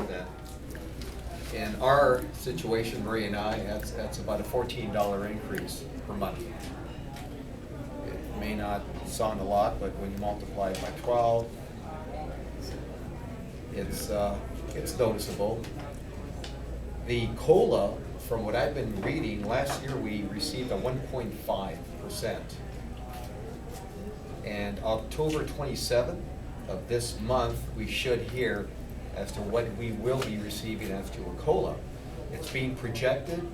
hear that. In our situation, Marie and I, that's about a $14 increase per month. It may not sound a lot, but when you multiply it by 12, it's noticeable. The COLA, from what I've been reading, last year we received a 1.5%. And October 27th of this month, we should hear as to what we will be receiving as to a COLA. It's being projected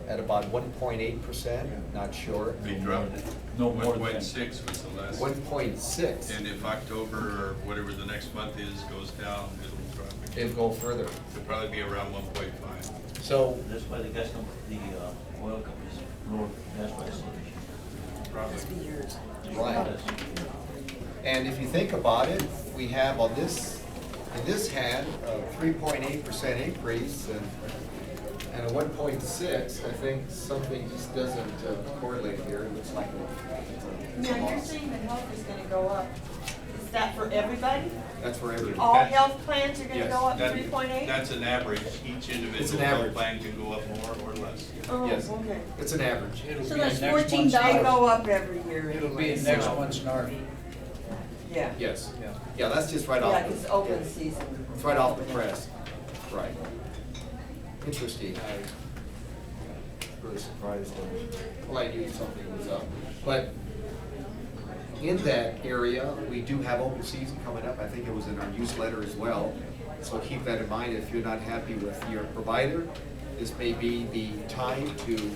at about 1.8%, not sure. They dropped it. No more than 1.6 was the last. 1.6. And if October or whatever the next month is goes down, it'll drop again. It'll go further. It'll probably be around 1.5. So, That's why the gas company, the oil companies lower gas prices. Probably. right. And if you think about it, we have on this, in this hand, a 3.8% increase and a 1.6. I think something just doesn't correlate here. It looks like it's a Now, you're loss. saying the health is gonna go up. Is that for everybody? That's for everyone. All That's- health plans are gonna Yes, go up That- 3.8? That's an average. Each It's individual an health average. plan can go up more or less. Oh, Yes. okay. It's an average. So that's $14. They go up every year. It'll be anyway, in next so- month's NARFE. Yeah. Yes. Yeah. Yeah, that's just right Yeah, off. 'cause open season. It's right off the press. Right. Interesting. I really surprised. Well, I knew something was up. But in that area, we do have open season coming up. I think it was in our newsletter as well. So keep that in mind. If you're not happy with your provider, this may be the time to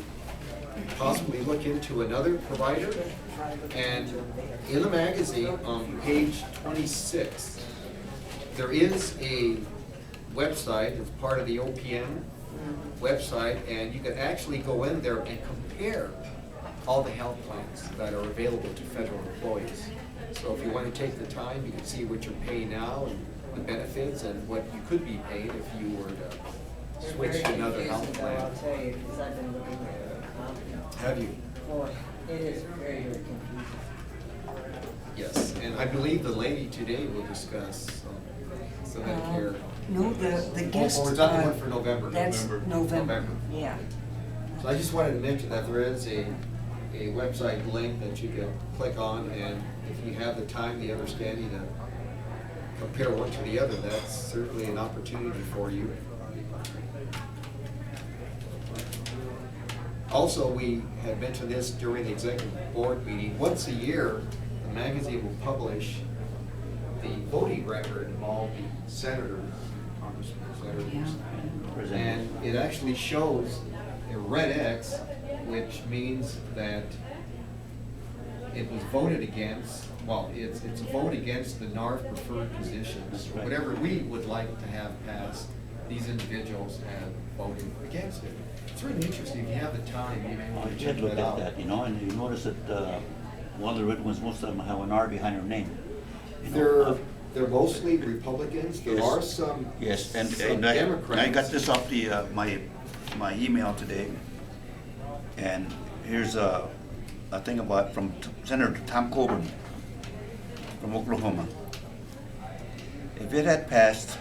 possibly look into another provider. And in the magazine, on page 26, there is a website, it's part of the OPM website, and you can actually go in there and compare all the health plans that are available to federal employees. So if you want to take the time, you can see what you're paying now and the benefits and what you could be paid if you were to switch to another health plan. I'll tell you, because I've been looking at it. Have you? Boy, it is very, very confusing. Yes, and I believe the lady today will discuss some Medicare. No, the guest. Or is that the one for November? That's November, yeah. So I just wanted to mention that there is a website link that you can click on, and if you have the time, the understanding to compare one to the other, that's certainly an opportunity for you. Also, we had mentioned this during the executive board meeting. Once a year, the magazine will publish the voting record of all the senators, congressmen, senators. And it actually shows a red X, which means that it was voted against, well, it's a vote against the NARFE preferred positions. Whatever we would like to have passed, these individuals have voted against it. It's really interesting. If you have the time, you may want to You check had to look that at out. that, you know, and you notice that one of the written ones, most of them have an R behind their name. You know, They're mostly Republicans. There Yes. are some Yes, and some I Democrats. got this off the, my email today. And here's a thing about, from Senator Tom Coburn from Oklahoma. If it had passed,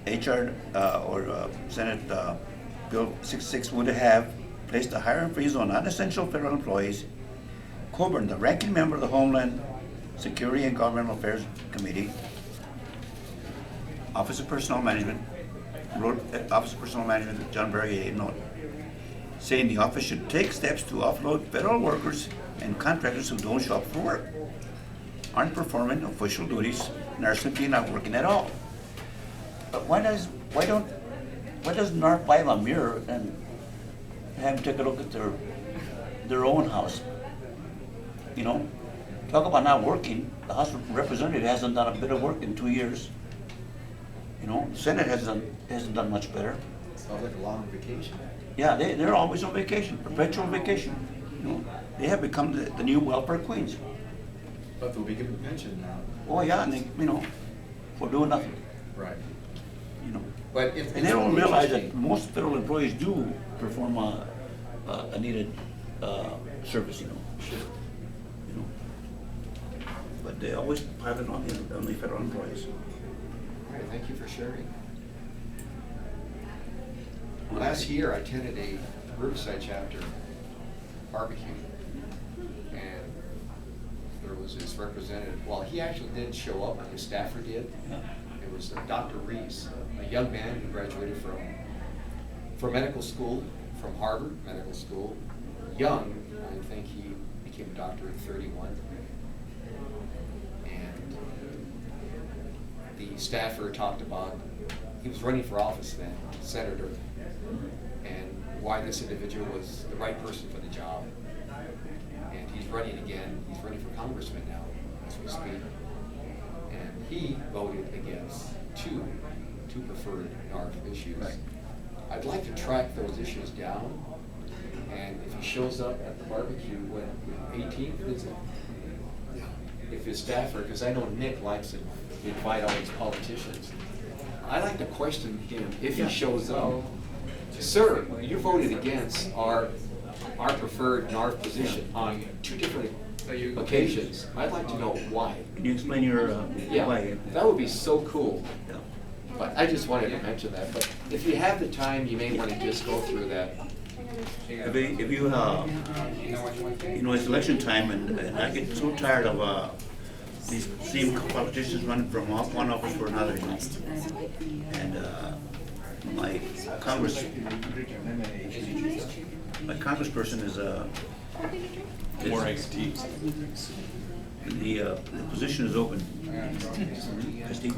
HR or Senate Bill 66 would have placed a hiring freeze on non-essential federal employees. Coburn, the ranking member of the Homeland Security and Governmental Affairs Committee, Office of Personnel Management, wrote Office of Personnel Management, John Berry, a note, saying the office should take steps to offload federal workers and contractors who don't show up for work, aren't performing official duties, and are simply not working at all. But why doesn't NARFE buy them a mirror and have them take a look at their own house? You know, talk about not working. The House of Representatives hasn't done a bit of work in 2 years. You know, the Senate hasn't done much better. Sounds like a long vacation. Yeah, they're always on vacation, perpetual vacation. You know, they have become the new welfare queens. But they'll be given a pension now. Oh yeah, and they, you know, for doing nothing. Right. You know, But if and they don't realize that most federal employees do perform a needed service. You know. You know, but they always pile it on the federal employees. Thank you for sharing. Last year, I attended a Riverside chapter barbecue, and there was this representative, well, he actually didn't show up, his staffer did. It was Dr. Reese, a young man who graduated from medical school, from Harvard Medical School. Young, I think he became a doctor at 31. And the staffer talked about, he was running for office then, senator, and why this individual was the right person for the job. And he's running again, he's running for congressman now, as we speak. And he voted against two preferred NARFE issues. Right. I'd like to track those issues down, and if he shows up at the barbecue when 18th, is it? If his staffer, because I know Nick likes to invite all these politicians, I'd like to question him if he shows up. Sir, you voted against our preferred NARFE position on two different occasions. I'd like to know why. Can you explain your, Yeah, why? that would be so cool. Yeah. But I just wanted to mention that, but if you have the time, you may want to just go through that. If you, it's election time, and I get so tired of these same politicians running from one office for another, you know. And my congressperson is More iced tea. the position is open. Christine?